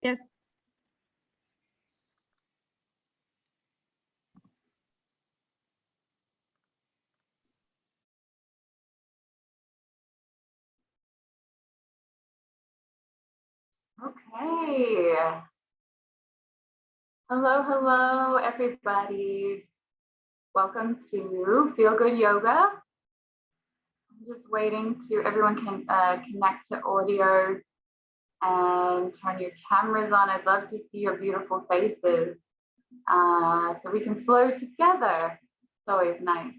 Yes. Okay. Hello, hello, everybody. Welcome to Feel Good Yoga. I'm just waiting to everyone can connect to audio and turn your cameras on. I'd love to see your beautiful faces so we can flow together. It's always nice.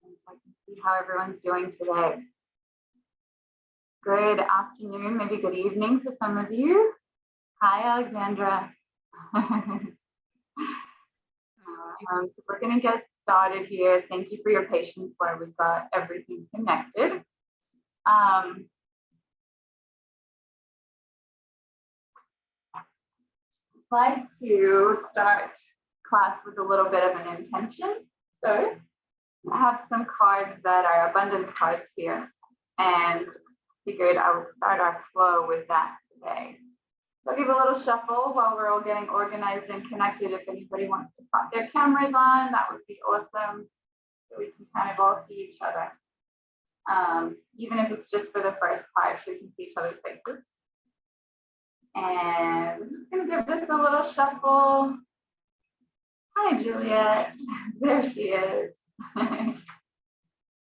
I can see how everyone's doing today. Good afternoon, maybe good evening for some of you. Hi, Alexandra. So we're going to get started here. Thank you for your patience while we got everything connected. I'd like to start class with a little bit of an intention. So I have some cards that are abundance cards here, and figured I would start our flow with that today. So I'll give a little shuffle while we're all getting organized and connected. If anybody wants to pop their cameras on, that would be awesome. So we can kind of all see each other. Even if it's just for the first part, so we can see each other's faces. And I'm just gonna give this a little shuffle. Hi, Juliet. There she is.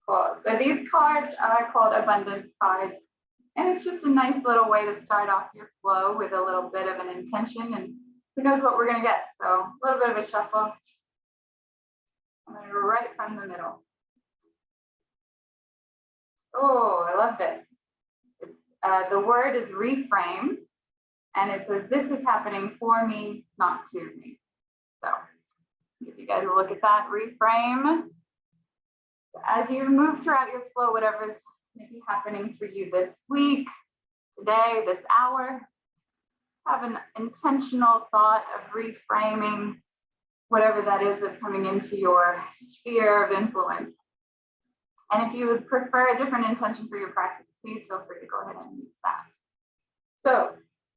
Cool. So these cards are called abundance cards. And it's just a nice little way to start off your flow with a little bit of an intention, and who knows what we're going to get. So a little bit of a shuffle. I'm going to go right from the middle. Oh, I love this. It's, the word is reframe, and it says, this is happening for me, not to me. So if you guys look at that, reframe. As you move throughout your flow, whatever's maybe happening for you this week, today, this hour, have an intentional thought of reframing whatever that is that's coming into your sphere of influence. And if you would prefer a different intention for your practice, please feel free to go ahead and use that. So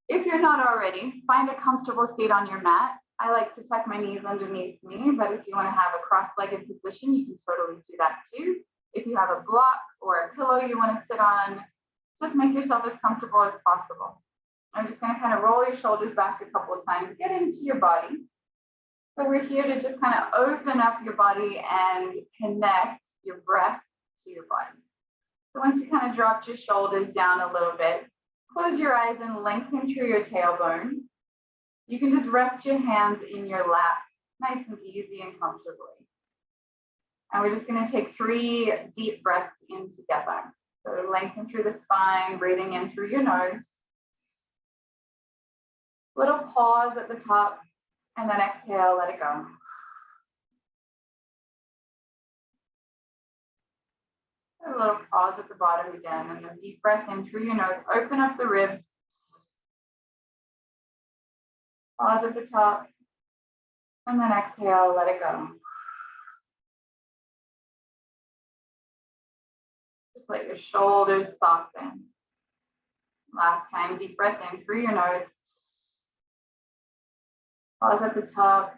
if you're not already, find a comfortable seat on your mat. I like to tuck my knees underneath me, but if you want to have a cross-legged position, you can totally do that too. If you have a block or a pillow you want to sit on, just make yourself as comfortable as possible. I'm just going to kind of roll your shoulders back a couple of times, get into your body. So we're here to just kind of open up your body and connect your breath to your body. So once you kind of dropped your shoulders down a little bit, close your eyes and lengthen through your tailbone. You can just rest your hands in your lap, nice and easy and comfortably. And we're just going to take 3 deep breaths in together. So lengthen through the spine, breathing in through your nose. Little pause at the top, and then exhale, let it go. A little pause at the bottom again, and then deep breath in through your nose. Open up the ribs. Pause at the top, and then exhale, let it go. Let your shoulders soften. Last time, deep breath in through your nose. Pause at the top.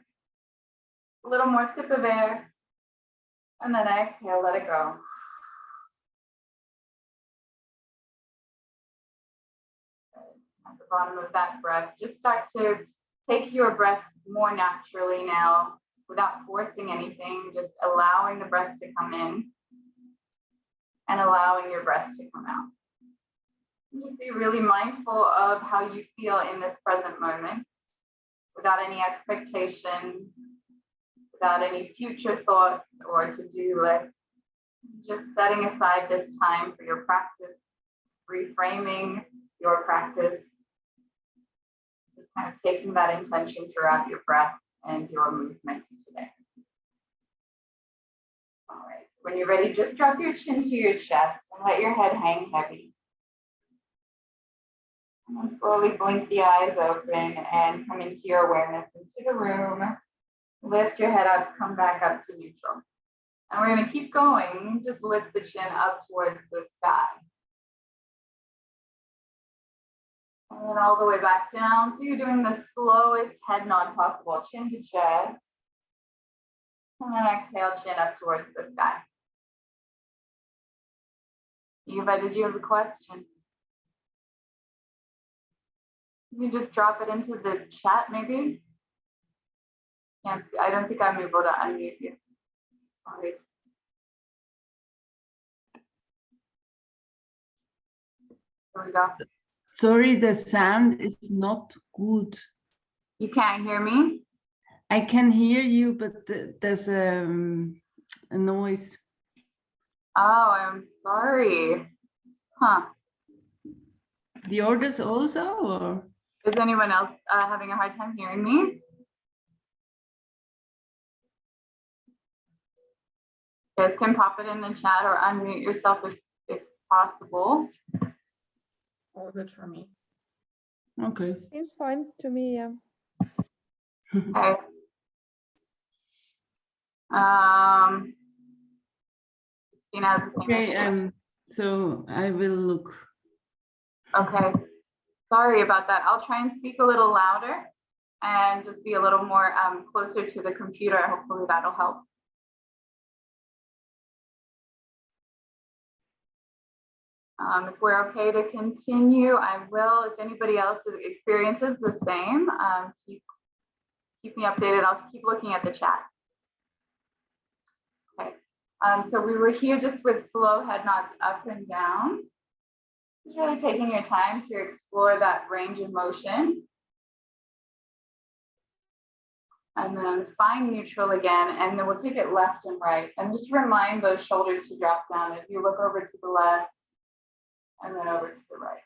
A little more sip of air. And then exhale, let it go. At the bottom of that breath, just start to take your breath more naturally now without forcing anything, just allowing the breath to come in and allowing your breath to come out. And just be really mindful of how you feel in this present moment, without any expectations, without any future thoughts or to-do lists. Just setting aside this time for your practice, reframing your practice, just kind of taking that intention throughout your breath and your movement today. All right, when you're ready, just drop your chin to your chest and let your head hang heavy. And then slowly blink the eyes open and come into your awareness into the room. Lift your head up, come back up to neutral. And we're going to keep going. Just lift the chin up towards the sky. And then all the way back down. So you're doing the slowest head nod possible, chin to chest. And then exhale, chin up towards the sky. Eva, did you have a question? You just drop it into the chat, maybe? Can't see. I don't think I'm able to unmute you. Sorry. There we go. Sorry, the sound is not good. You can't hear me? I can hear you, but there's a noise. Oh, I'm sorry. Huh. The others also, or? Is anyone else having a hard time hearing me? You guys can pop it in the chat or unmute yourself if possible. All good for me. Okay. Seems fine to me, yeah. Okay. Okay, so I will look. Okay. Sorry about that. I'll try and speak a little louder and just be a little more closer to the computer. Hopefully that'll help. If we're okay to continue, I will. If anybody else experiences the same, keep me updated. I'll keep looking at the chat. Okay. So we were here just with slow head nods up and down. Just really taking your time to explore that range of motion. And then find neutral again, and then we'll take it left and right. And just remind those shoulders to drop down as you look over to the left and then over to the right.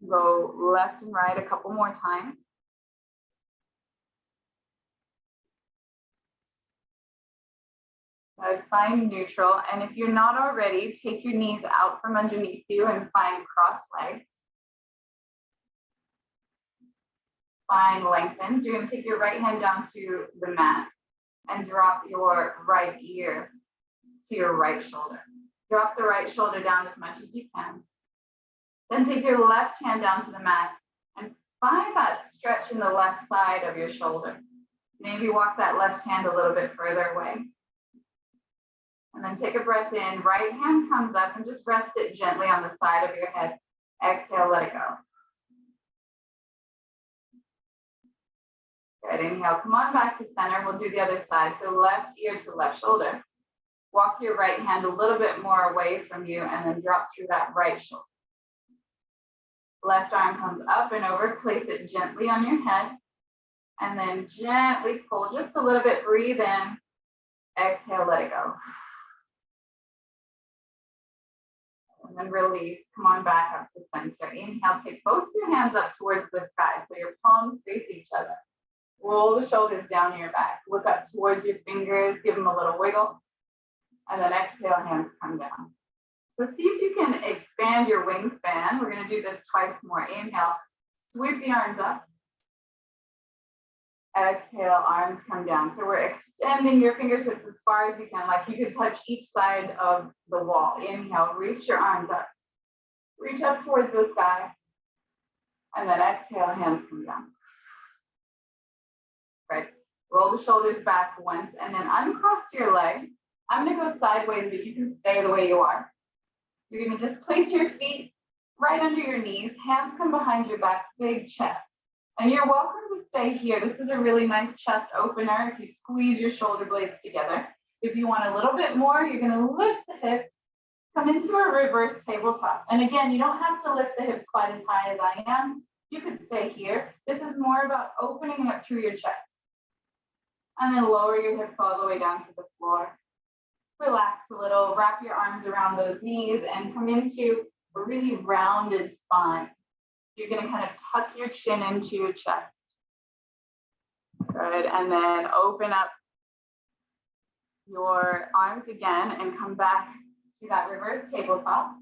Go left and right a couple more times. Find neutral, and if you're not already, take your knees out from underneath you and find cross legs. Find lengthens. You're going to take your right hand down to the mat and drop your right ear to your right shoulder. Drop the right shoulder down as much as you can. Then take your left hand down to the mat and find that stretch in the left side of your shoulder. Maybe walk that left hand a little bit further away. And then take a breath in, right hand comes up and just rest it gently on the side of your head. Exhale, let it go. Good, inhale, come on back to center. We'll do the other side. So left ear to left shoulder. Walk your right hand a little bit more away from you and then drop through that right shoulder. Left arm comes up and over, place it gently on your head. And then gently pull just a little bit, breathe in. Exhale, let it go. And then release, come on back up to center. Inhale, take both your hands up towards the sky so your palms face each other. Roll the shoulders down your back. Look up towards your fingers, give them a little wiggle. And then exhale, hands come down. So see if you can expand your wingspan. We're going to do this twice more. Inhale, sweep the arms up. Exhale, arms come down. So we're extending your fingertips as far as you can, like you could touch each side of the wall. Inhale, reach your arms up. Reach up towards the sky. And then exhale, hands come down. Right. Roll the shoulders back once and then uncross your legs. I'm going to go sideways, but you can stay the way you are. You're going to just place your feet right under your knees. Hands come behind your back, big chest. And you're welcome to stay here. This is a really nice chest opener if you squeeze your shoulder blades together. If you want a little bit more, you're going to lift the hips, come into a reverse tabletop. And again, you don't have to lift the hips quite as high as I am. You could stay here. This is more about opening up through your chest. And then lower your hips all the way down to the floor. Relax a little, wrap your arms around those knees and come into a really rounded spine. You're going to kind of tuck your chin into your chest. Good. And then open up your arms again and come back to that reverse tabletop.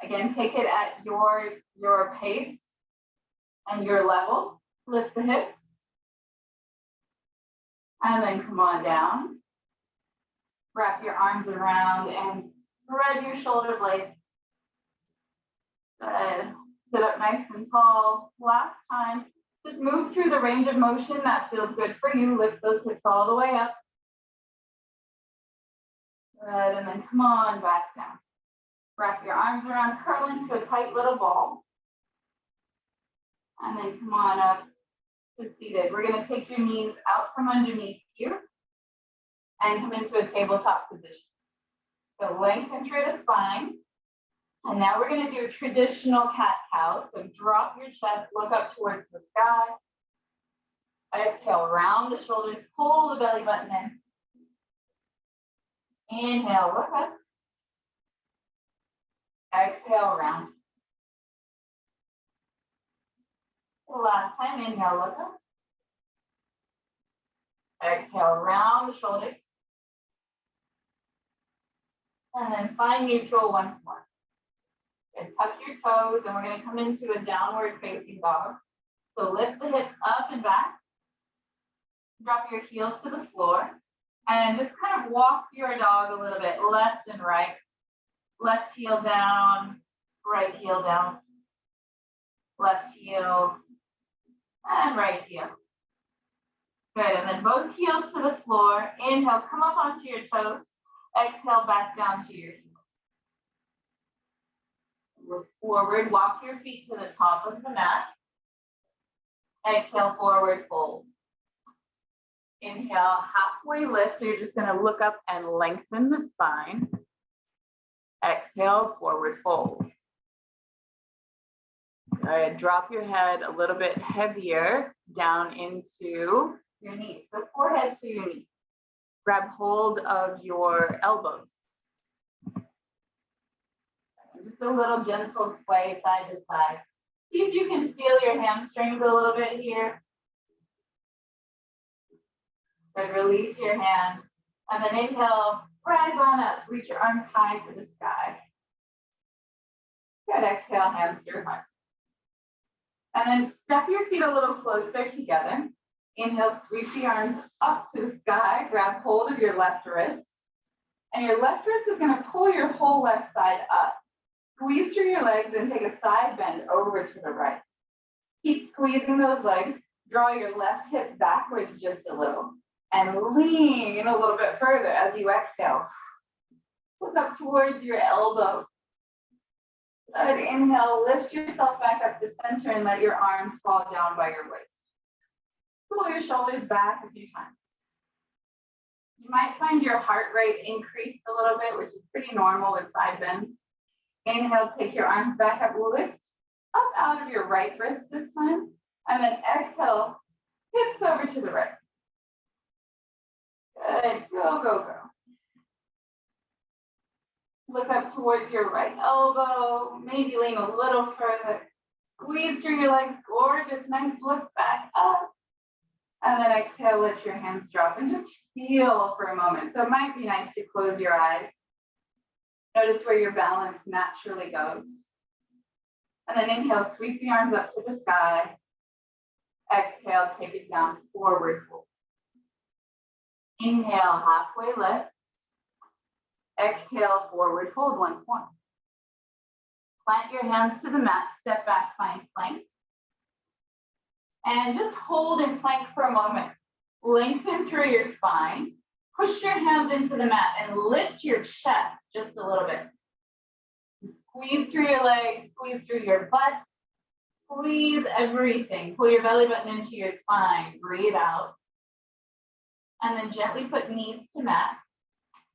Again, take it at your pace and your level. Lift the hips. And then come on down. Wrap your arms around and spread your shoulder blades. Good. Sit up nice and tall. Last time, just move through the range of motion that feels good for you. Lift those hips all the way up. Good, and then come on back down. Wrap your arms around, curl into a tight little ball. And then come on up to seated. We're going to take your knees out from underneath you and come into a tabletop position. So lengthen through the spine. And now we're going to do traditional cat-cow. So drop your chest, look up towards the sky. Exhale, round the shoulders, pull the belly button in. Inhale, look up. Exhale, round. Last time, inhale, look up. Exhale, round the shoulders. And then find neutral once more. And tuck your toes, and we're going to come into a downward facing dog. So lift the hips up and back. Drop your heels to the floor. And just kind of walk your dog a little bit, left and right. Left heel down, right heel down. Left heel, and right heel. Good, and then both heels to the floor. Inhale, come up onto your toes. Exhale, back down to your heels. Look forward, walk your feet to the top of the mat. Exhale, forward fold. Inhale, halfway lift, so you're just going to look up and lengthen the spine. Exhale, forward fold. Good, drop your head a little bit heavier down into your knees. So forehead to your knees. Grab hold of your elbows. Just a little gentle sway side to side. See if you can feel your hamstrings a little bit here. Good, release your hands. And then inhale, rise on up. Reach your arms high to the sky. Good, exhale, hands to your heart. And then step your feet a little closer together. Inhale, sweep the arms up to the sky. Grab hold of your left wrist. And your left wrist is going to pull your whole left side up. Squeeze through your legs and take a side bend over to the right. Keep squeezing those legs. Draw your left hip backwards just a little. And lean in a little bit further as you exhale. Look up towards your elbow. Good. Inhale, lift yourself back up to center and let your arms fall down by your waist. Pull your shoulders back a few times. You might find your heart rate increased a little bit, which is pretty normal with side bends. Inhale, take your arms back up, lift up out of your right wrist this time. And then exhale, hips over to the right. Good, go, go, go. Look up towards your right elbow, maybe lean a little further. Squeeze through your legs, gorgeous, nice look back up. And then exhale, let your hands drop and just feel for a moment. So it might be nice to close your eyes. Notice where your balance naturally goes. And then inhale, sweep the arms up to the sky. Exhale, take it down, forward fold. Inhale, halfway lift. Exhale, forward fold once more. Plant your hands to the mat, step back, find plank. And just hold in plank for a moment. Lengthen through your spine. Push your hands into the mat and lift your chest just a little bit. Squeeze through your legs, squeeze through your butt. Squeeze everything. Pull your belly button into your spine. Breathe out. And then gently put knees to mat.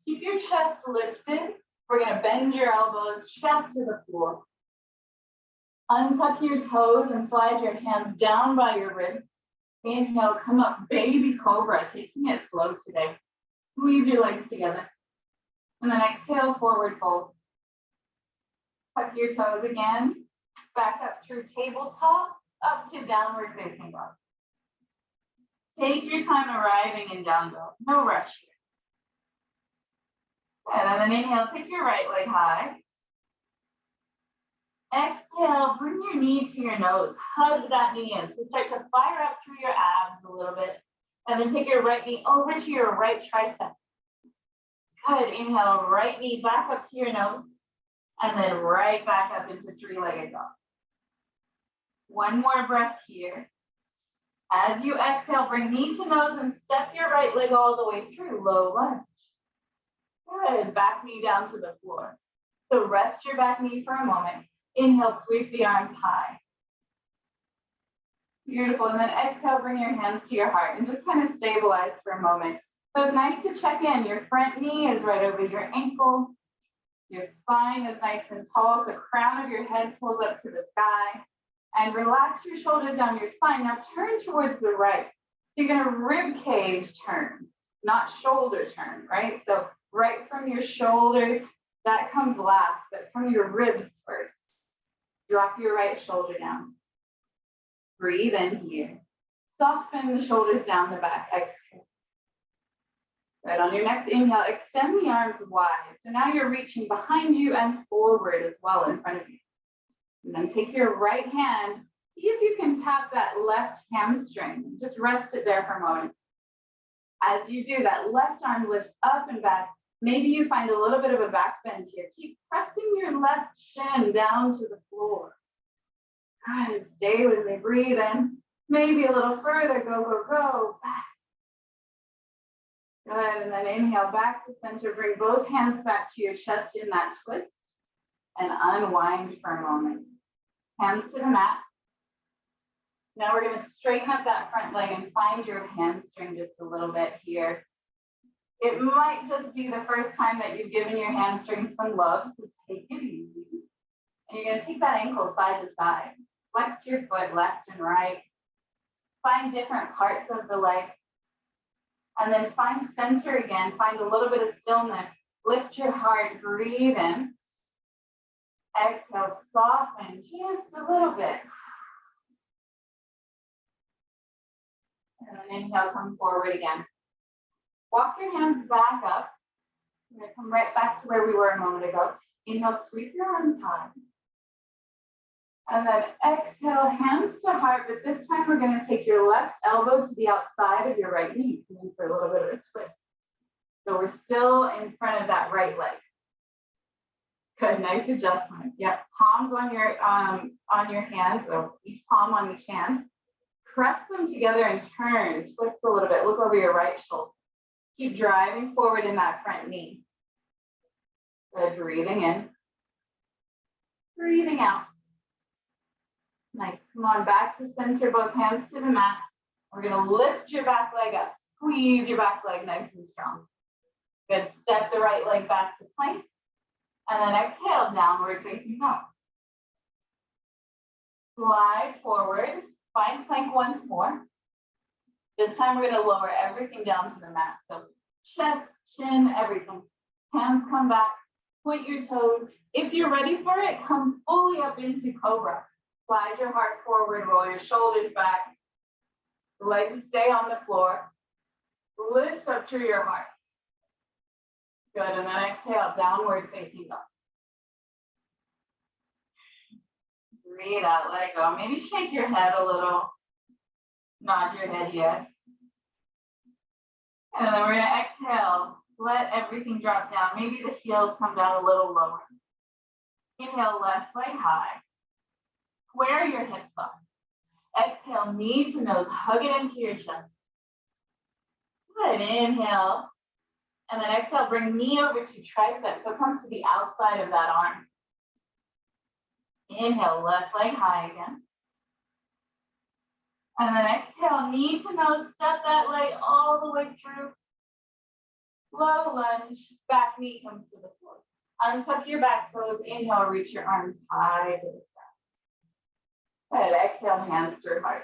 Keep your chest lifted. We're going to bend your elbows, chest to the floor. Untuck your toes and slide your hands down by your ribs. Inhale, come up, baby cobra, taking it slow today. Squeeze your legs together. And then exhale, forward fold. Tuck your toes again. Back up through tabletop, up to downward facing dog. Take your time arriving in down dog. No rush here. And then inhale, take your right leg high. Exhale, bring your knee to your nose. Hug that knee in. So start to fire up through your abs a little bit. And then take your right knee over to your right tricep. Good. Inhale, right knee back up to your nose. And then right back up into three-legged dog. One more breath here. As you exhale, bring knee to nose and step your right leg all the way through, low lunge. Good, back knee down to the floor. So rest your back knee for a moment. Inhale, sweep the arms high. Beautiful, and then exhale, bring your hands to your heart and just kind of stabilize for a moment. So it's nice to check in. Your front knee is right over your ankle. Your spine is nice and tall, so crown of your head pulls up to the sky. And relax your shoulders down your spine. Now turn towards the right. So you're gonna rib cage turn, not shoulder turn, right? So right from your shoulders, that comes last, but from your ribs first. Drop your right shoulder down. Breathe in here. Soften the shoulders down the back. Exhale. Good. On your next inhale, extend the arms wide. So now you're reaching behind you and forward as well in front of you. And then take your right hand. See if you can tap that left hamstring. Just rest it there for a moment. As you do, that left arm lifts up and back. Maybe you find a little bit of a back bend here. Keep pressing your left shin down to the floor. Good. Stay with me. Breathe in. Maybe a little further. Go, go, go. Back. Good. And then inhale back to center. Bring both hands back to your chest in that twist and unwind for a moment. Hands to the mat. Now we're going to straighten up that front leg and find your hamstring just a little bit here. It might just be the first time that you've given your hamstring some love, so take it easy. And you're going to take that ankle side to side. Flex your foot left and right. Find different parts of the leg. And then find center again. Find a little bit of stillness. Lift your heart. Breathe in. Exhale. Soften just a little bit. And then inhale. Come forward again. Walk your hands back up. We're going to come right back to where we were a moment ago. Inhale. Sweep your arms high. And then exhale, hands to heart, but this time we're going to take your left elbow to the outside of your right knee, going for a little bit of a twist. So we're still in front of that right leg. Good, nice adjustment. Yep, palms on your hands, so each palm on each hand. Press them together and turn, twist a little bit. Look over your right shoulder. Keep driving forward in that front knee. Good, breathing in. Breathing out. Nice. Come on, back to center, both hands to the mat. We're going to lift your back leg up. Squeeze your back leg nice and strong. Good. Step the right leg back to plank. And then exhale, downward facing dog. Slide forward. Find plank once more. This time we're going to lower everything down to the mat. So chest, chin, everything. Hands come back. Point your toes. If you're ready for it, come fully up into cobra. Slide your heart forward, roll your shoulders back. Legs stay on the floor. Lift up through your heart. Good, and then exhale, downward facing dog. Breathe out, let it go. Maybe shake your head a little. Nod your head, yes. And then we're gonna exhale. Let everything drop down. Maybe the heels come down a little lower. Inhale, left leg high. Square your hips up. Exhale, knee to nose, hug it into your chest. Good, inhale. And then exhale, bring knee over to tricep. So it comes to the outside of that arm. Inhale, left leg high again. And then exhale, knee to nose, step that leg all the way through. Low lunge, back knee comes to the floor. Untuck your back toes, inhale, reach your arms high to the sky. Good, exhale, hands through heart.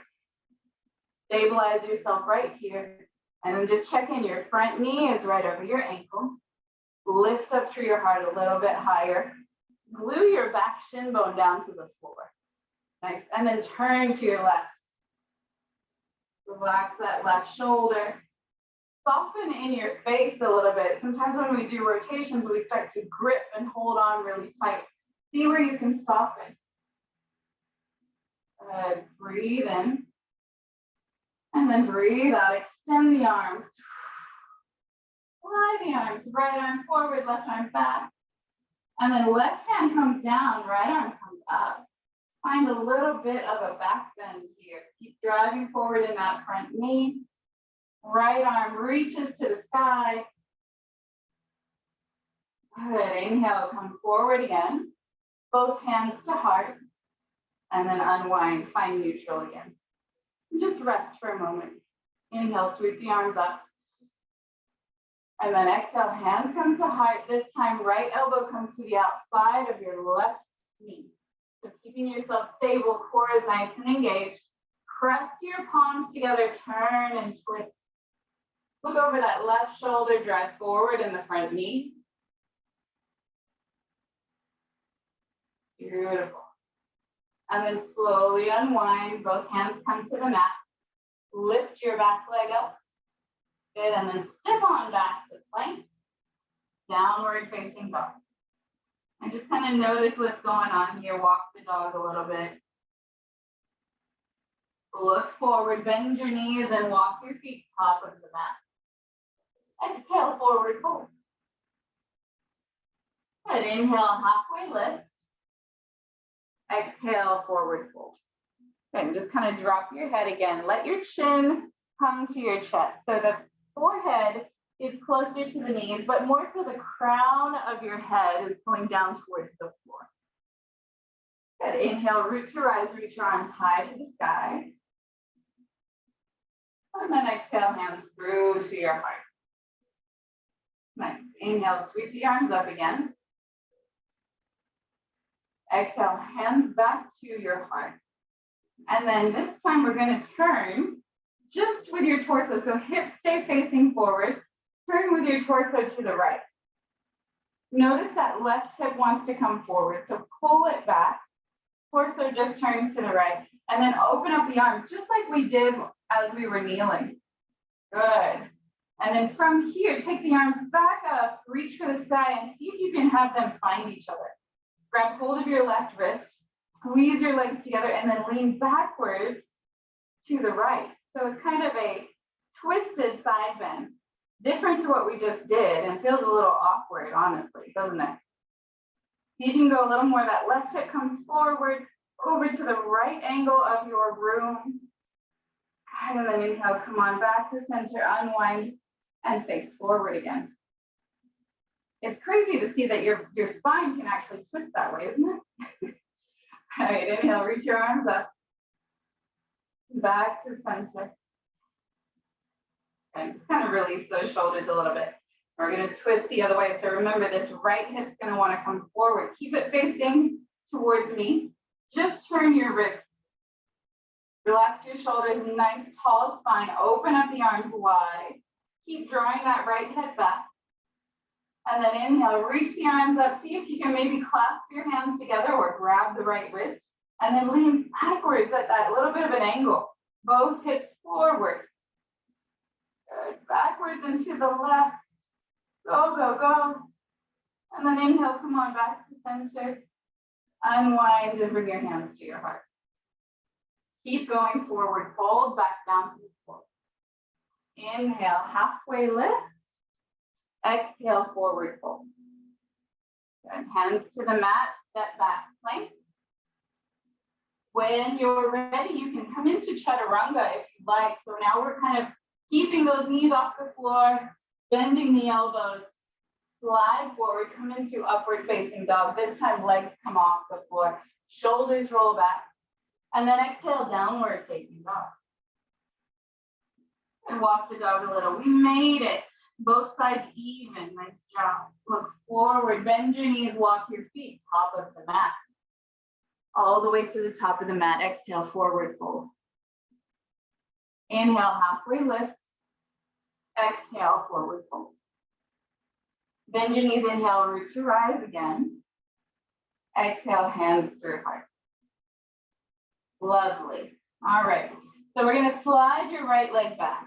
Stabilize yourself right here. And then just check in, your front knee is right over your ankle. Lift up through your heart a little bit higher. Glue your back shin bone down to the floor. Nice, and then turn to your left. Relax that left shoulder. Soften in your face a little bit. Sometimes when we do rotations, we start to grip and hold on really tight. See where you can soften. Good. Breathe in. And then breathe out. Extend the arms. Fly the arms. Right arm forward, left arm back. And then left hand comes down, right arm comes up. Find a little bit of a back bend here. Keep driving forward in that front knee. Right arm reaches to the sky. Good. Inhale, come forward again. Both hands to heart. And then unwind, find neutral again. Just rest for a moment. Inhale, sweep the arms up. And then exhale, hands come to heart. This time, right elbow comes to the outside of your left knee. So keeping yourself stable, core is nice and engaged. Press your palms together, turn and twist. Look over that left shoulder, drive forward in the front knee. Beautiful. And then slowly unwind, both hands come to the mat. Lift your back leg up. Good, and then step on back to plank. Downward facing dog. And just kind of notice what's going on here. Walk the dog a little bit. Look forward, bend your knees and walk your feet top of the mat. Exhale, forward fold. Good, inhale, halfway lift. Exhale, forward fold. Okay, and just kind of drop your head again. Let your chin come to your chest. So the forehead is closer to the knees, but more so the crown of your head is pulling down towards the floor. Good, inhale, root to rise, reach your arms high to the sky. And then exhale, hands through to your heart. Nice. Inhale, sweep the arms up again. Exhale, hands back to your heart. And then this time we're going to turn just with your torso. So hips stay facing forward. Turn with your torso to the right. Notice that left hip wants to come forward. So pull it back. Torso just turns to the right. And then open up the arms, just like we did as we were kneeling. Good. And then from here, take the arms back up, reach for the sky, and see if you can have them find each other. Grab hold of your left wrist, squeeze your legs together, and then lean backwards to the right. So it's kind of a twisted side bend, different to what we just did, and feels a little awkward, honestly, doesn't it? You can go a little more. That left hip comes forward, over to the right angle of your room. And then inhale, come on back to center, unwind, and face forward again. It's crazy to see that your spine can actually twist that way, isn't it? All right, inhale, reach your arms up. Back to center. And just kind of release those shoulders a little bit. We're going to twist the other way. So remember, this right hip's going to want to come forward. Keep it facing towards me. Just turn your ribs. Relax your shoulders, nice tall spine. Open up the arms wide. Keep drawing that right hip back. And then inhale, reach the arms up. See if you can maybe clasp your hands together or grab the right wrist. And then lean backwards at that little bit of an angle. Both hips forward. Good. Backwards and to the left. Go, go, go. And then inhale, come on back to center. Unwind and bring your hands to your heart. Keep going forward. Fold back down to the floor. Inhale, halfway lift. Exhale, forward fold. Good. Hands to the mat, step back, plank. When you're ready, you can come into chaturanga if you'd like. So now we're kind of keeping those knees off the floor, bending the elbows, slide forward, come into upward facing dog. This time legs come off the floor, shoulders roll back, and then exhale, downward facing dog. And walk the dog a little. We made it. Both sides even. Nice job. Look forward, bend your knees, walk your feet, top of the mat. All the way to the top of the mat. Exhale, forward fold. Inhale, halfway lift. Exhale, forward fold. Bend your knees, inhale, root to rise again. Exhale, hands through heart. Lovely. All right. So we're going to slide your right leg back.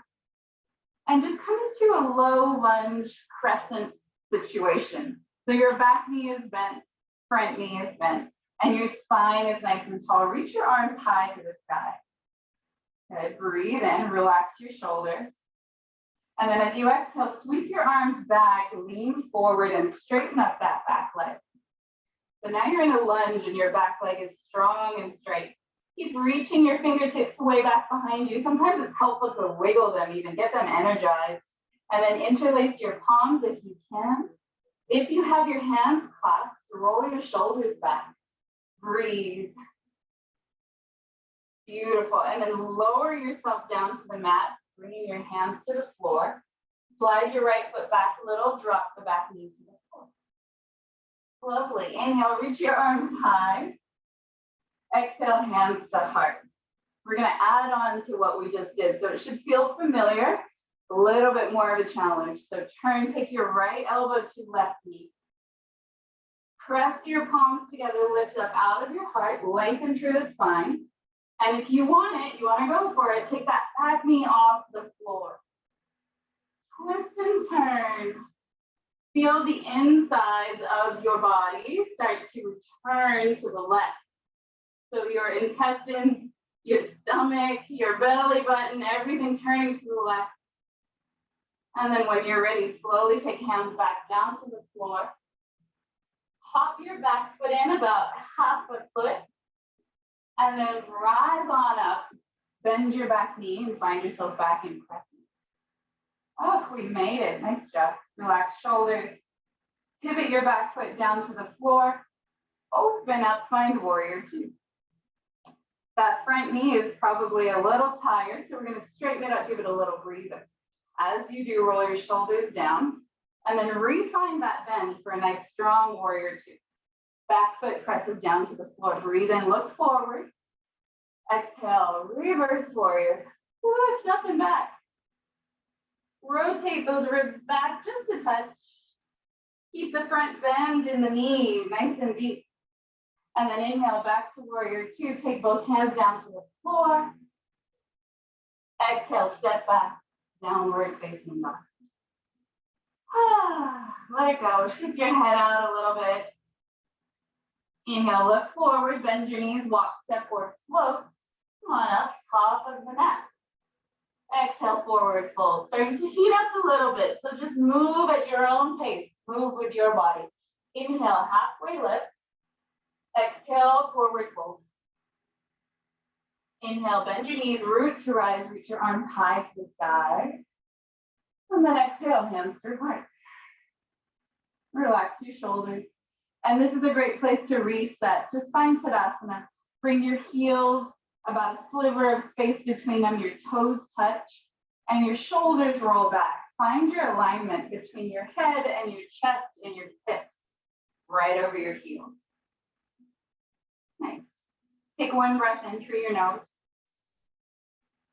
And just come into a low lunge crescent situation. So your back knee is bent, front knee is bent, and your spine is nice and tall. Reach your arms high to the sky. Good. Breathe in, relax your shoulders. And then as you exhale, sweep your arms back, lean forward, and straighten up that back leg. So now you're in a lunge and your back leg is strong and straight. Keep reaching your fingertips way back behind you. Sometimes it's helpful to wiggle them, even get them energized. And then interlace your palms if you can. If you have your hands clasped, roll your shoulders back. Breathe. Beautiful. And then lower yourself down to the mat, bringing your hands to the floor. Slide your right foot back a little, drop the back knee to the floor. Lovely. Inhale, reach your arms high. Exhale, hands to heart. We're going to add on to what we just did. So it should feel familiar, a little bit more of a challenge. So turn, take your right elbow to left knee. Press your palms together, lift up out of your heart, lengthen through the spine. And if you want it, you want to go for it, take that back knee off the floor. Twist and turn. Feel the insides of your body start to return to the left. So your intestines, your stomach, your belly button, everything turning to the left. And then when you're ready, slowly take hands back down to the floor. Hop your back foot in about half a foot. And then rise on up. Bend your back knee and find yourself back in crescent. Oh, we made it. Nice job. Relax shoulders. Pivot your back foot down to the floor. Open up, find warrior two. That front knee is probably a little tired, so we're going to straighten it up, give it a little breather. As you do, roll your shoulders down, and then refine that bend for a nice strong warrior two. Back foot presses down to the floor. Breathe in, look forward. Exhale, reverse warrior. Lift up and back. Rotate those ribs back just a touch. Keep the front bend in the knee, nice and deep. And then inhale back to warrior two. Take both hands down to the floor. Exhale, step back, downward facing dog. Let it go. Shift your head out a little bit. Inhale, look forward, bend your knees, walk, step, or float. Come on up, top of the mat. Exhale, forward fold. Starting to heat up a little bit, so just move at your own pace. Move with your body. Inhale, halfway lift. Exhale, forward fold. Inhale, bend your knees, root to rise, reach your arms high to the sky. And then exhale, hands through heart. Relax your shoulders. And this is a great place to reset. Just find Tadasana. Bring your heels about a sliver of space between them, your toes touch, and your shoulders roll back. Find your alignment between your head and your chest and your hips, right over your heels. Nice. Take one breath in through your nose.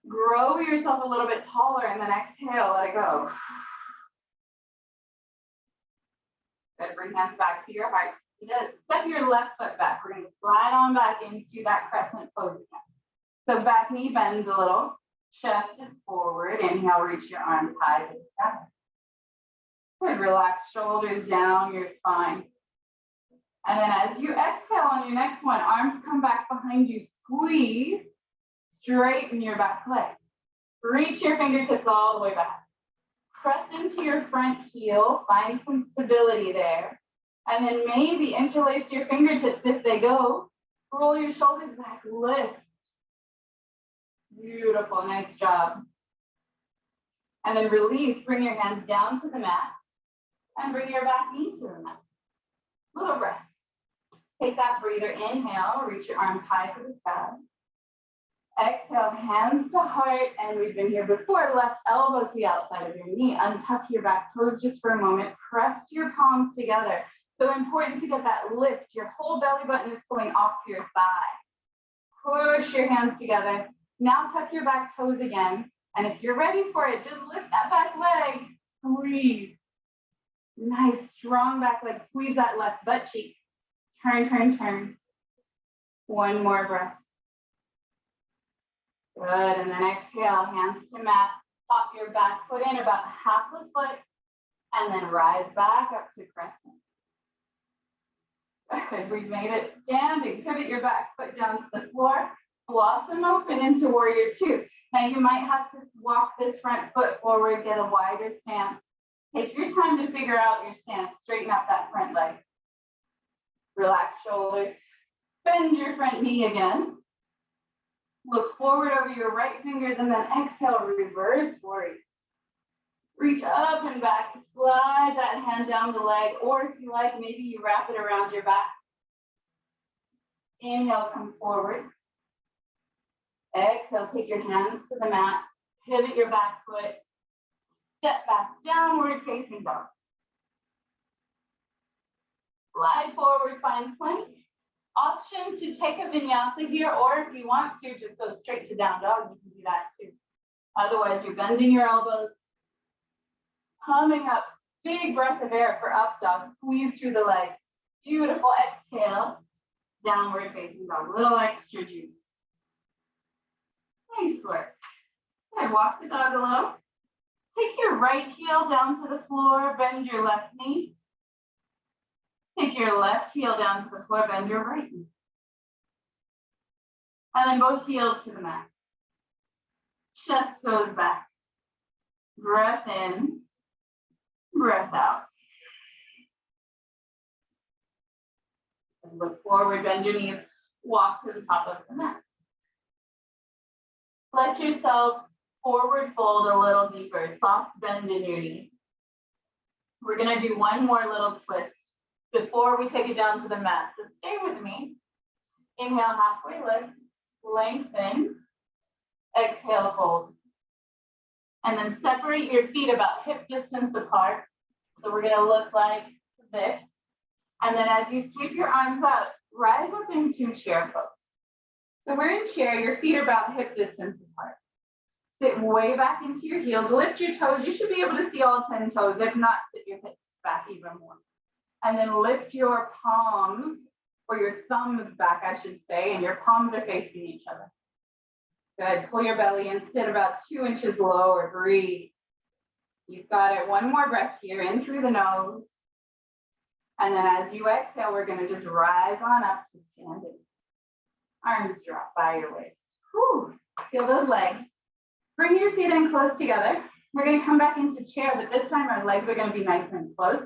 Grow yourself a little bit taller and then exhale, let it go. Good, bring hands back to your heart. Step your left foot back. We're going to slide on back into that crescent pose again. So back knee bends a little. Chest is forward. Inhale, reach your arms high to the sky. Good, relax shoulders down your spine. And then as you exhale on your next one, arms come back behind you. Squeeze, straighten your back leg. Reach your fingertips all the way back. Press into your front heel, find some stability there. And then maybe interlace your fingertips if they go. Roll your shoulders back, lift. Beautiful, nice job. And then release, bring your hands down to the mat and bring your back knee to the mat. Little rest. Take that breather, inhale, reach your arms high to the sky. Exhale, hands to heart, and we've been here before. Left elbow to the outside of your knee. Untuck your back toes just for a moment. Press your palms together. So important to get that lift. Your whole belly button is pulling off your thigh. Push your hands together. Now tuck your back toes again. And if you're ready for it, just lift that back leg. Squeeze. Nice, strong back leg. Squeeze that left butt cheek. Turn, turn, turn. One more breath. Good, and then exhale, hands to mat. Pop your back foot in about half a foot, and then rise back up to crescent. Good, we've made it standing. Pivot your back foot down to the floor. Blossom open into warrior two. Now you might have to walk this front foot forward, get a wider stance. Take your time to figure out your stance. Straighten up that front leg. Relax shoulders. Bend your front knee again. Look forward over your right fingers and then exhale, reverse warrior. Reach up and back, slide that hand down the leg, or if you like, maybe you wrap it around your back. Inhale, come forward. Exhale, take your hands to the mat, pivot your back foot, step back, downward facing dog. Slide forward, find plank. Option to take a vinyasa here, or if you want to, just go straight to down dog, you can do that too. Otherwise, you're bending your elbows, coming up, big breath of air for up dog, squeeze through the legs. Beautiful, exhale, downward facing dog, little extra juice. Nice work. Okay, walk the dog a little. Take your right heel down to the floor, bend your left knee. Take your left heel down to the floor, bend your right knee. And then both heels to the mat. Chest goes back. Breath in, breath out. And look forward, bend your knees, walk to the top of the mat. Let yourself forward fold a little deeper, soft bend in your knee. We're gonna do one more little twist before we take it down to the mat. So stay with me. Inhale, halfway lift, lengthen. Exhale, fold. And then separate your feet about hip distance apart. So we're gonna look like this. And then as you sweep your arms out, rise up into chair pose. So we're in chair, your feet are about hip distance apart. Sit way back into your heels, lift your toes. You should be able to see all 10 toes. If not, sit your hips back even more. And then lift your palms, or your thumbs back, I should say, and your palms are facing each other. Good, pull your belly in, sit about 2 inches lower, breathe. You've got it, one more breath here, in through the nose. And then as you exhale, we're gonna just rise on up to standing. Arms drop by your waist. Whew. Feel those legs. Bring your feet in close together. We're gonna come back into chair, but this time our legs are gonna be nice and close.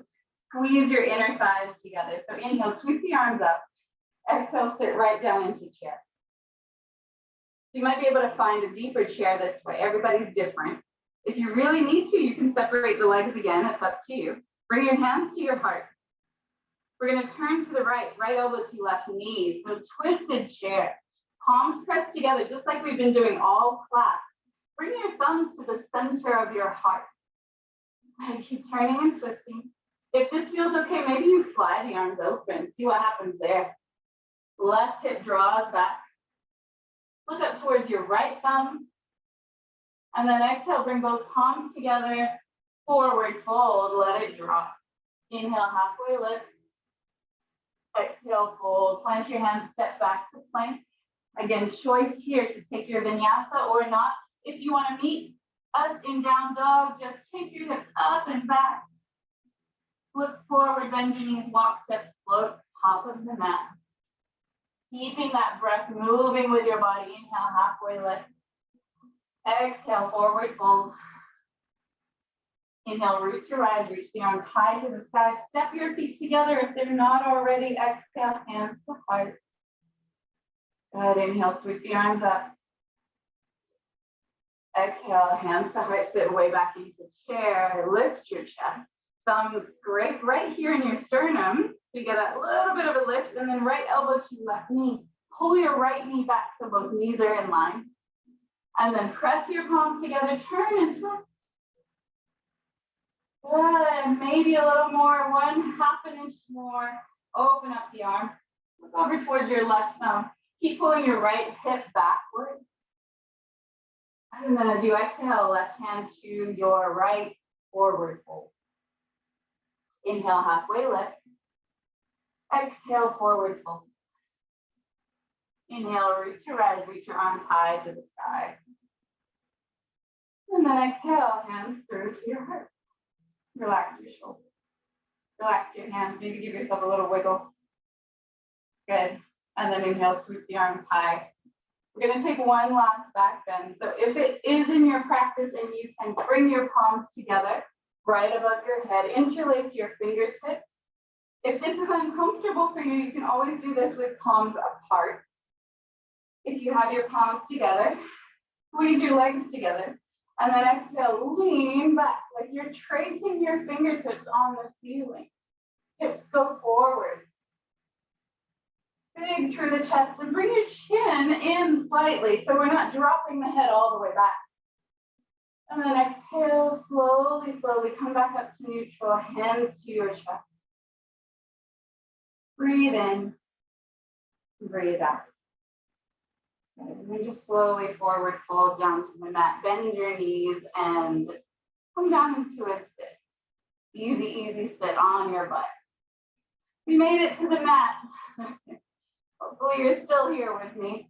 Squeeze your inner thighs together. So inhale, sweep the arms up. Exhale, sit right down into chair. You might be able to find a deeper chair this way. Everybody's different. If you really need to, you can separate the legs again. It's up to you. Bring your hands to your heart. We're gonna turn to the right, right elbow to left knee. So twisted chair. Palms pressed together, just like we've been doing all class. Bring your thumbs to the center of your heart. And keep turning and twisting. If this feels okay, maybe you fly the arms open. See what happens there. Left hip draws back. Look up towards your right thumb. And then exhale, bring both palms together. Forward fold, let it drop. Inhale, halfway lift. Exhale, fold. Plant your hands, step back to plank. Again, choice here to take your vinyasa or not. If you want to meet us in down dog, just take your hips up and back. Look forward, bend your knees, walk, step, float, top of the mat. Keeping that breath moving with your body. Inhale, halfway lift. Exhale, forward fold. Inhale, root to rise, reach the arms high to the sky. Step your feet together if they're not already. Exhale, hands to heart. Good, inhale, sweep the arms up. Exhale, hands to heart, sit way back into chair. Lift your chest. Thumbs scrape right here in your sternum. So you get a little bit of a lift, and then right elbow to left knee. Pull your right knee back so both knees are in line. And then press your palms together, turn and twist. Good, maybe a little more, 1/2 inch more. Open up the arm. Look over towards your left thumb. Keep pulling your right hip backward. And then as you exhale, left hand to your right, forward fold. Inhale, halfway lift. Exhale, forward fold. Inhale, root to rise, reach your arms high to the sky. And then exhale, hands through to your heart. Relax your shoulders. Relax your hands, maybe give yourself a little wiggle. Good. And then inhale, sweep the arms high. We're gonna take one last back bend. So if it is in your practice and you can bring your palms together right above your head, interlace your fingertips. If this is uncomfortable for you, you can always do this with palms apart. If you have your palms together, squeeze your legs together, and then exhale, lean back, like you're tracing your fingertips on the ceiling. Hips go forward. Big through the chest, and bring your chin in slightly so we're not dropping the head all the way back. And then exhale, slowly, slowly come back up to neutral, hands to your chest. Breathe in, breathe out. And then just slowly forward fold down to the mat. Bend your knees and come down into a sit. Easy, easy sit on your butt. We made it to the mat. Hopefully you're still here with me.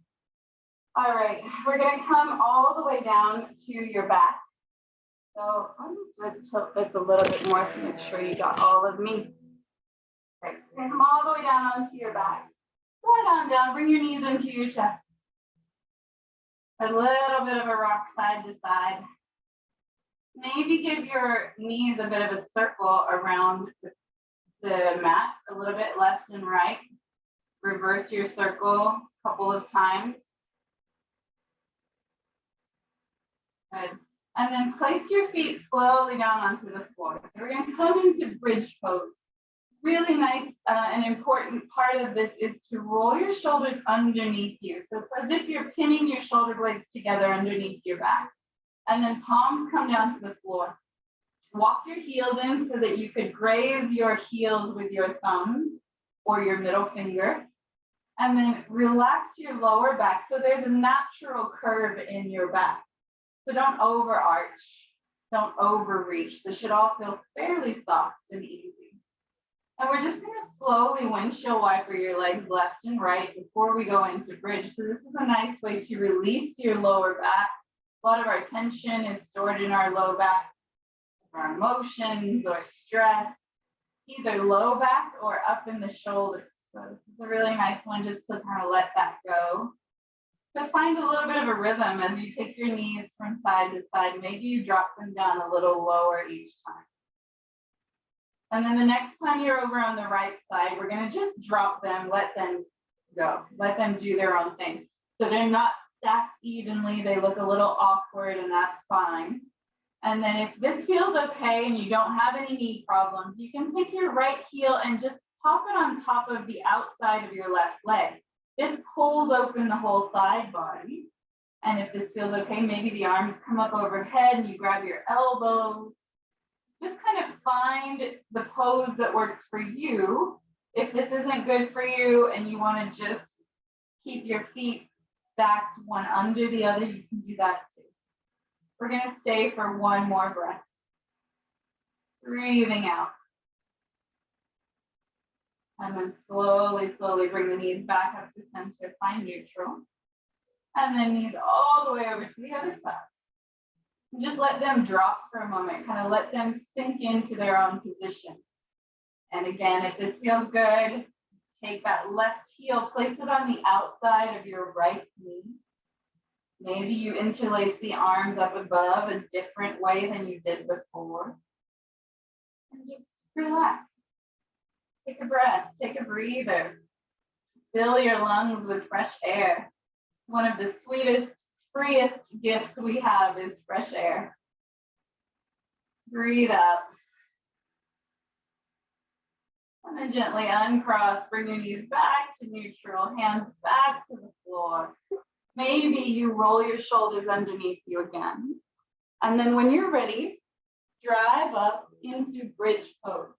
All right, we're gonna come all the way down to your back. So let me just tilt this a little bit more to make sure you got all of me. Great, we're gonna come all the way down onto your back. Right on down, bring your knees into your chest. A little bit of a rock side to side. Maybe give your knees a bit of a circle around the mat, a little bit left and right. Reverse your circle a couple of times. Good. And then place your feet slowly down onto the floor. So we're going to come into bridge pose. Really nice and important part of this is to roll your shoulders underneath you. So it's as if you're pinning your shoulder blades together underneath your back. And then palms come down to the floor. Walk your heels in so that you could graze your heels with your thumbs or your middle finger. And then relax your lower back so there's a natural curve in your back. So don't overarch, don't overreach. This should all feel fairly soft and easy. And we're just going to slowly windshield wiper your legs left and right before we go into bridge. So this is a nice way to release your lower back. A lot of our tension is stored in our low back, our emotions or stress, either low back or up in the shoulders. So this is a really nice one just to kind of let that go. So find a little bit of a rhythm as you take your knees from side to side. Maybe you drop them down a little lower each time. And then the next time you're over on the right side, we're going to just drop them, let them go, let them do their own thing. So they're not stacked evenly, they look a little awkward, and that's fine. And then if this feels okay and you don't have any knee problems, you can take your right heel and just pop it on top of the outside of your left leg. This pulls open the whole side body. And if this feels okay, maybe the arms come up overhead and you grab your elbows. Just kind of find the pose that works for you. If this isn't good for you and you want to just keep your feet stacked one under the other, you can do that too. We're going to stay for one more breath. Breathing out. And then slowly, slowly bring the knees back up to center, find neutral. And then knees all the way over to the other side. Just let them drop for a moment, kind of let them sink into their own position. And again, if this feels good, take that left heel, place it on the outside of your right knee. Maybe you interlace the arms up above a different way than you did before. And just relax. Take a breath, take a breather. Fill your lungs with fresh air. One of the sweetest, freest gifts we have is fresh air. Breathe out. And then gently uncross, bring your knees back to neutral, hands back to the floor. Maybe you roll your shoulders underneath you again. And then when you're ready, drive up into bridge pose.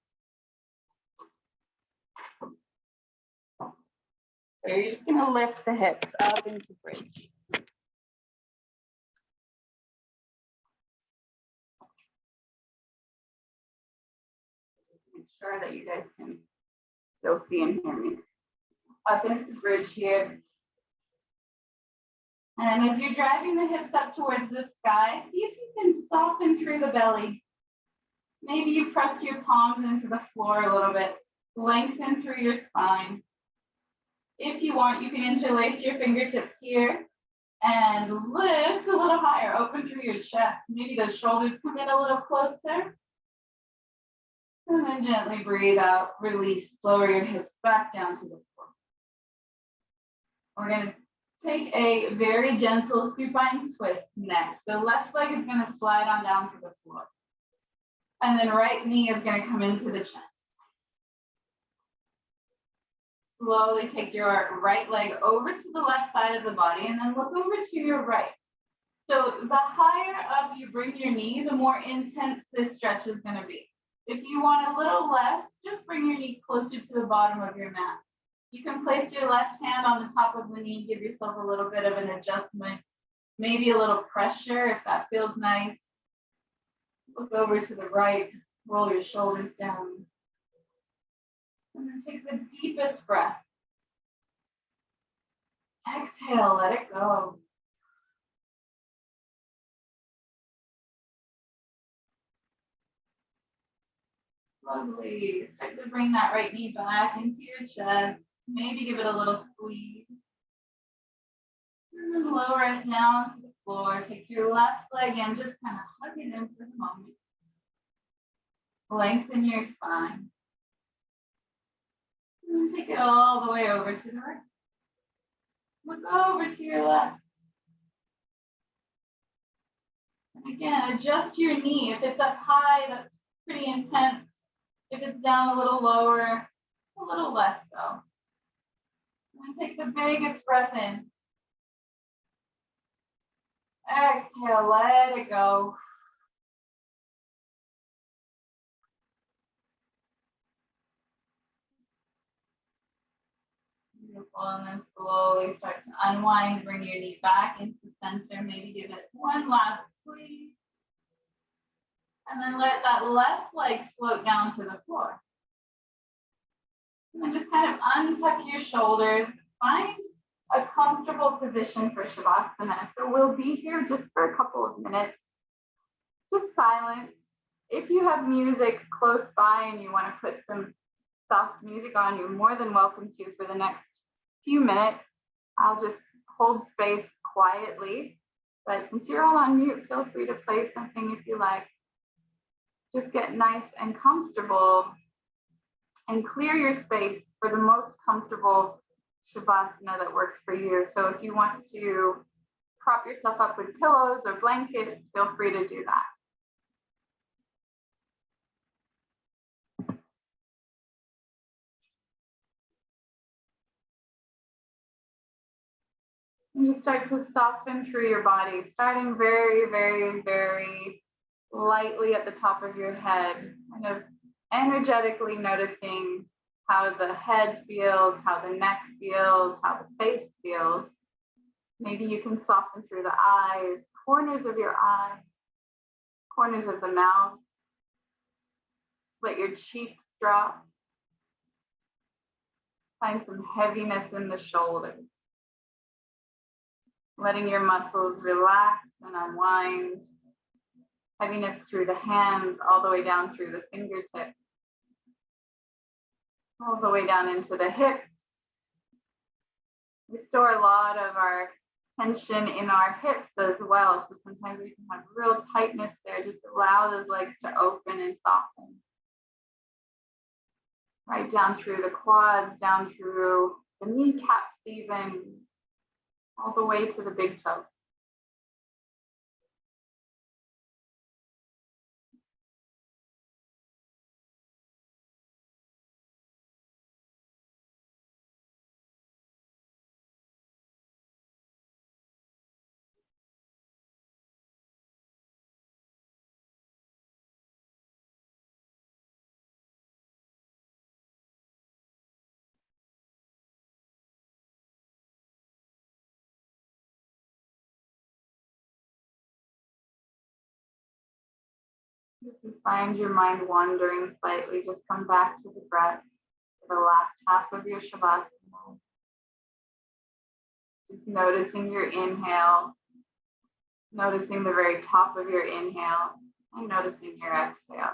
So you're just going to lift the hips up into bridge. Make sure that you guys can still see and hear me. Up into bridge here. And as you're driving the hips up towards the sky, see if you can soften through the belly. Maybe you press your palms into the floor a little bit. Lengthen through your spine. If you want, you can interlace your fingertips here and lift a little higher, open through your chest. Maybe those shoulders come in a little closer. And then gently breathe out, release, lower your hips back down to the floor. We're going to take a very gentle supine twist next. The left leg is going to slide on down to the floor. And then right knee is going to come into the chest. Slowly take your right leg over to the left side of the body and then look over to your right. So the higher up you bring your knee, the more intense this stretch is going to be. If you want a little less, just bring your knee closer to the bottom of your mat. You can place your left hand on the top of the knee, give yourself a little bit of an adjustment, maybe a little pressure if that feels nice. Look over to the right, roll your shoulders down. And then take the deepest breath. Exhale, let it go. Lovely. Start to bring that right knee back into your chest. Maybe give it a little squeeze. And then lower it down to the floor. Take your left leg in, just kind of hug it in for the moment. Lengthen your spine. And then take it all the way over to the right. Look over to your left. And again, adjust your knee. If it's up high, that's pretty intense. If it's down a little lower, a little less so. And take the biggest breath in. Exhale, let it go. Beautiful, and then slowly start to unwind, bring your knee back into center, maybe give it one last squeeze. And then let that left leg float down to the floor. And then just kind of untuck your shoulders, find a comfortable position for Shavasana. So we'll be here just for a couple of minutes, just silence. If you have music close by and you want to put some soft music on, you're more than welcome to for the next few minutes. I'll just hold space quietly, but since you're all on mute, feel free to play something if you like. Just get nice and comfortable and clear your space for the most comfortable Shavasana that works for you. So if you want to prop yourself up with pillows or blankets, feel free to do that. And just start to soften through your body, starting very, very, very lightly at the top of your head, kind of energetically noticing how the head feels, how the neck feels, how the face feels. Maybe you can soften through the eyes, corners of your eyes, corners of the mouth. Let your cheeks drop. Find some heaviness in the shoulders. Letting your muscles relax and unwind. Heaviness through the hands, all the way down through the fingertips. All the way down into the hips. We store a lot of our tension in our hips as well. So sometimes we can have real tightness there. Just allow those legs to open and soften. Right down through the quads, down through the kneecaps even, all the way to the big toe. If you find your mind wandering slightly, just come back to the breath for the last half of your Shavasana. Just noticing your inhale, noticing the very top of your inhale, and noticing your exhale.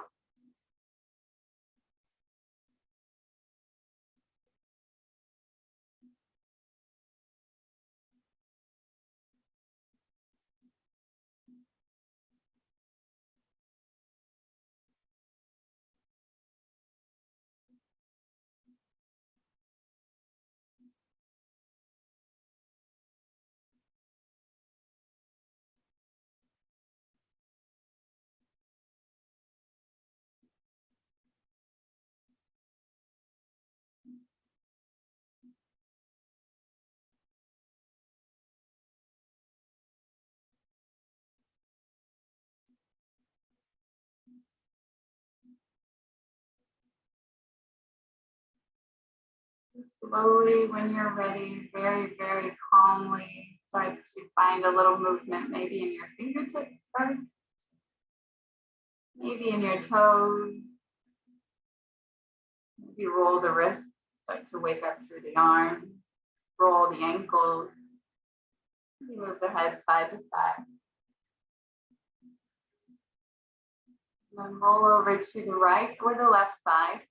slowly, when you're ready, very, very calmly, start to find a little movement, maybe in your fingertips first, maybe in your toes, maybe roll the wrists, start to wake up through the arms, roll the ankles, maybe move the head side to side. And then roll over to the right or the left side.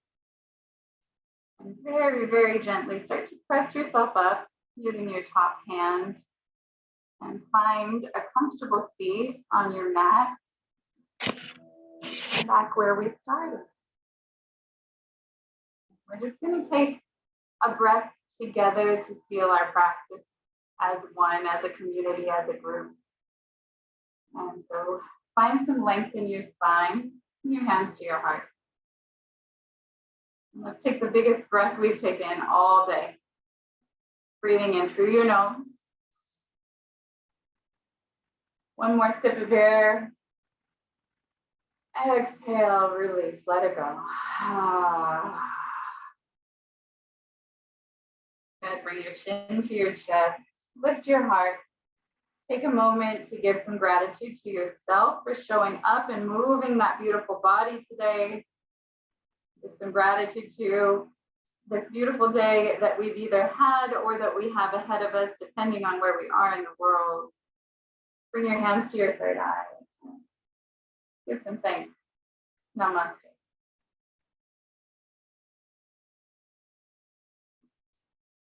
And very, very gently start to press yourself up using your top hand and find a comfortable seat on your mat back where we started. We're just going to take a breath together to seal our practice as one, as a community, as a group. And so find some length in your spine, and your hands to your heart. And let's take the biggest breath we've taken all day. Breathing in through your nose. One more sip of air. Exhale, release, let it go. Good, bring your chin to your chest. Lift your heart. Take a moment to give some gratitude to yourself for showing up and moving that beautiful body today. Give some gratitude to this beautiful day that we've either had or that we have ahead of us, depending on where we are in the world. Bring your hands to your third eye. Give some thanks. Namaste.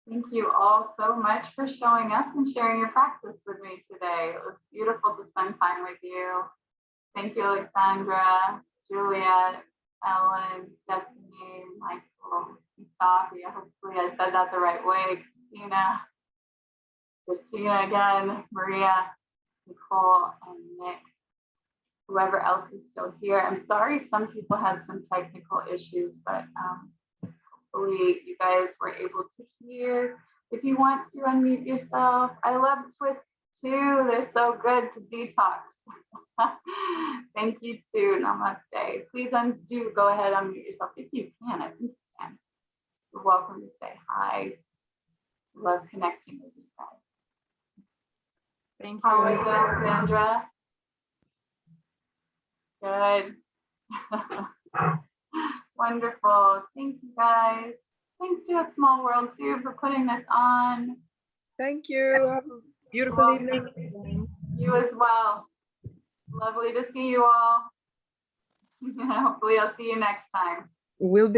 Thank you all so much for showing up and sharing your practice with me today. It was beautiful to spend time with you. Thank you, Alexandra, Juliet, Ellen, Stephanie, Michael, Sophia. Hopefully I said that the right way. Christina again, Maria, Nicole, and Nick. Whoever else is still here. I'm sorry some people had some technical issues, but hopefully you guys were able to hear. If you want to unmute yourself, I love twists too. They're so good to detox. Thank you too. Namaste. Please go ahead, unmute yourself if you can. I think you can. You're welcome to say hi. Love connecting with you guys. Thank you. How are you, Alexandra? Good. Wonderful. Thank you guys. Thanks to A Small World too for putting this on. Thank you. Have a beautiful evening. You as well. Lovely to see you all. Hopefully I'll see you next time. We'll be